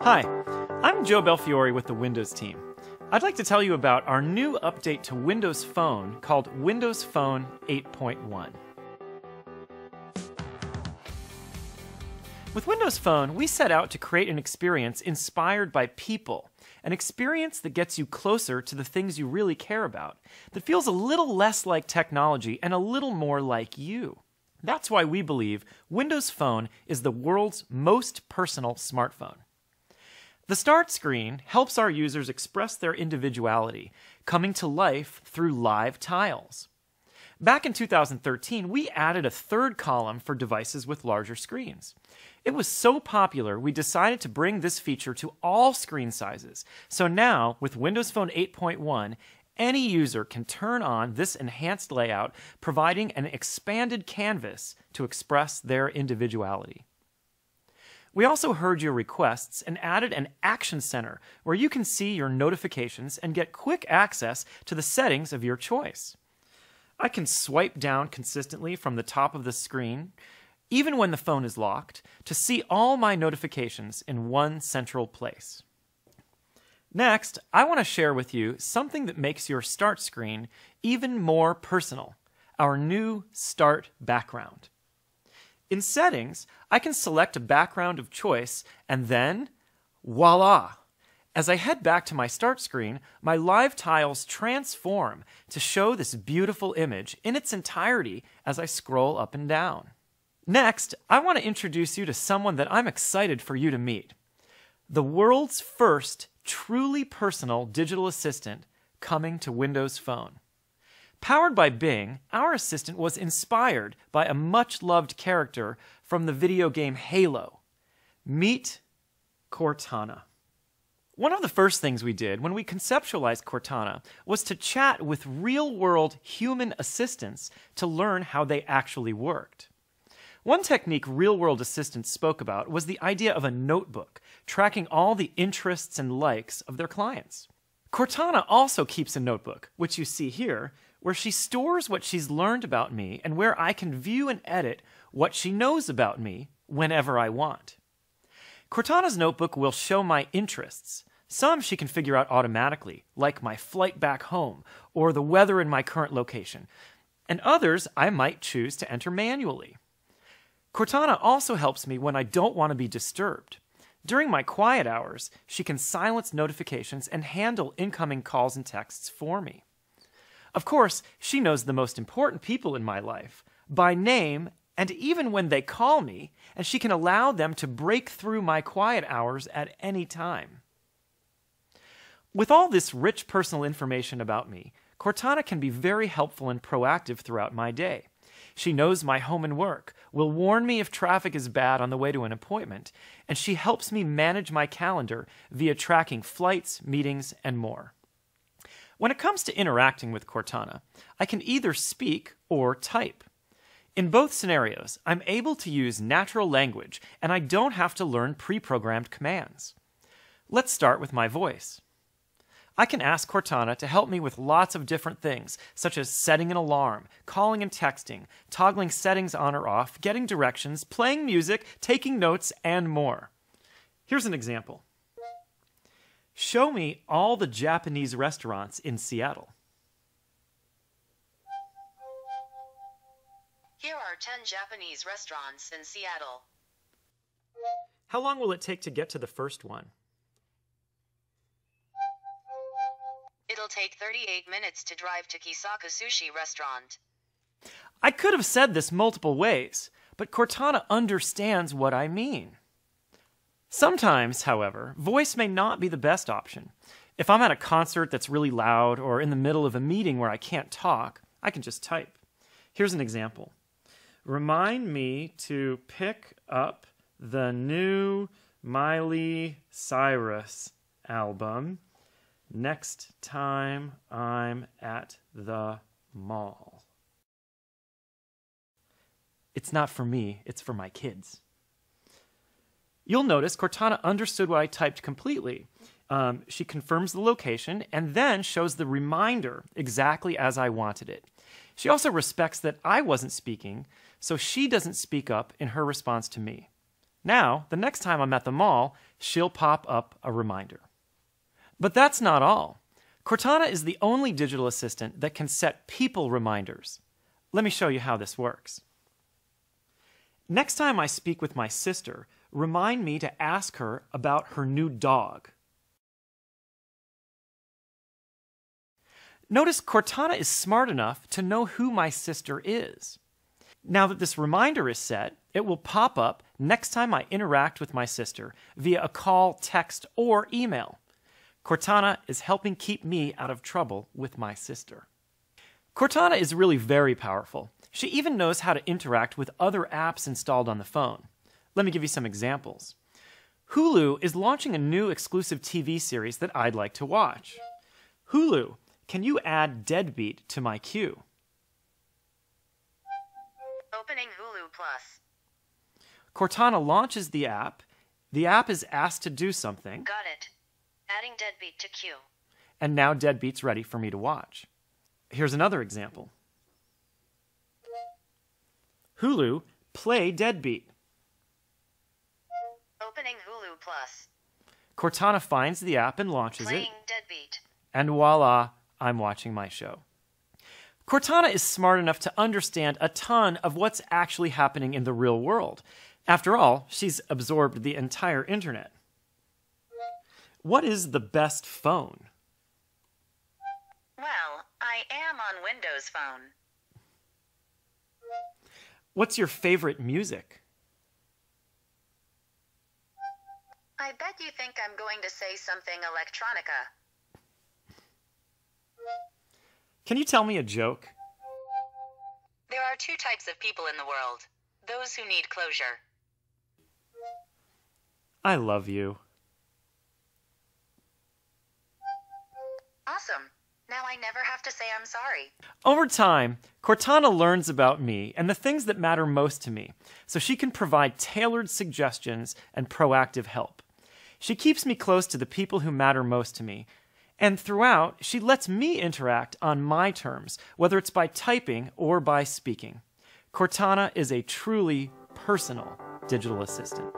Hi, I'm Joe Belfiore with the Windows team. I'd like to tell you about our new update to Windows Phone called Windows Phone 8.1. With Windows Phone, we set out to create an experience inspired by people, an experience that gets you closer to the things you really care about, that feels a little less like technology and a little more like you. That's why we believe Windows Phone is the world's most personal smartphone. The Start screen helps our users express their individuality, coming to life through live tiles. Back in 2013, we added a third column for devices with larger screens. It was so popular, we decided to bring this feature to all screen sizes. So now, with Windows Phone 8.1, any user can turn on this enhanced layout, providing an expanded canvas to express their individuality. We also heard your requests and added an Action Center where you can see your notifications and get quick access to the settings of your choice. I can swipe down consistently from the top of the screen, even when the phone is locked, to see all my notifications in one central place. Next, I want to share with you something that makes your Start screen even more personal, our new Start background. In Settings, I can select a background of choice and then, voila! As I head back to my Start screen, my live tiles transform to show this beautiful image in its entirety as I scroll up and down. Next, I want to introduce you to someone that I'm excited for you to meet. The world's first truly personal digital assistant coming to Windows Phone. Powered by Bing, our assistant was inspired by a much-loved character from the video game Halo. Meet Cortana. One of the first things we did when we conceptualized Cortana was to chat with real-world human assistants to learn how they actually worked. One technique real-world assistants spoke about was the idea of a notebook, tracking all the interests and likes of their clients. Cortana also keeps a notebook, which you see here, where she stores what she's learned about me and where I can view and edit what she knows about me whenever I want. Cortana's notebook will show my interests. Some she can figure out automatically, like my flight back home or the weather in my current location, and others I might choose to enter manually. Cortana also helps me when I don't want to be disturbed. During my quiet hours, she can silence notifications and handle incoming calls and texts for me. Of course, she knows the most important people in my life, by name and even when they call me, and she can allow them to break through my quiet hours at any time. With all this rich personal information about me, Cortana can be very helpful and proactive throughout my day. She knows my home and work, will warn me if traffic is bad on the way to an appointment, and she helps me manage my calendar via tracking flights, meetings, and more. When it comes to interacting with Cortana, I can either speak or type. In both scenarios, I'm able to use natural language, and I don't have to learn pre-programmed commands. Let's start with my voice. I can ask Cortana to help me with lots of different things, such as setting an alarm, calling and texting, toggling settings on or off, getting directions, playing music, taking notes, and more. Here's an example. Show me all the Japanese restaurants in Seattle. Here are 10 Japanese restaurants in Seattle. How long will it take to get to the first one? It'll take 38 minutes to drive to Kisaka Sushi Restaurant. I could have said this multiple ways, but Cortana understands what I mean. Sometimes, however, voice may not be the best option. If I'm at a concert that's really loud or in the middle of a meeting where I can't talk, I can just type. Here's an example. Remind me to pick up the new Miley Cyrus album next time I'm at the mall. It's not for me, it's for my kids. You'll notice Cortana understood what I typed completely. She confirms the location and then shows the reminder exactly as I wanted it. She also respects that I wasn't speaking, so she doesn't speak up in her response to me. Now, the next time I'm at the mall, she'll pop up a reminder. But that's not all. Cortana is the only digital assistant that can set people reminders. Let me show you how this works. Next time I speak with my sister, remind me to ask her about her new dog. Notice Cortana is smart enough to know who my sister is. Now that this reminder is set, it will pop up next time I interact with my sister via a call, text, or email. Cortana is helping keep me out of trouble with my sister. Cortana is really very powerful. She even knows how to interact with other apps installed on the phone. Let me give you some examples. Hulu is launching a new exclusive TV series that I'd like to watch. Hulu, can you add Deadbeat to my queue? Opening Hulu Plus. Cortana launches the app. The app is asked to do something. Got it. Adding Deadbeat to queue. And now Deadbeat's ready for me to watch. Here's another example. Hulu, play Deadbeat. Opening Hulu Plus. Cortana finds the app and launches Playing it. Deadbeat. And voila, I'm watching my show. Cortana is smart enough to understand a ton of what's actually happening in the real world. After all, she's absorbed the entire internet. What is the best phone? Well, I am on Windows Phone. What's your favorite music? I bet you think I'm going to say something electronica. Can you tell me a joke? There are two types of people in the world. Those who need closure. I love you. Awesome. Now I never have to say I'm sorry. Over time, Cortana learns about me and the things that matter most to me, so she can provide tailored suggestions and proactive help. She keeps me close to the people who matter most to me, and throughout, she lets me interact on my terms, whether it's by typing or by speaking. Cortana is a truly personal digital assistant.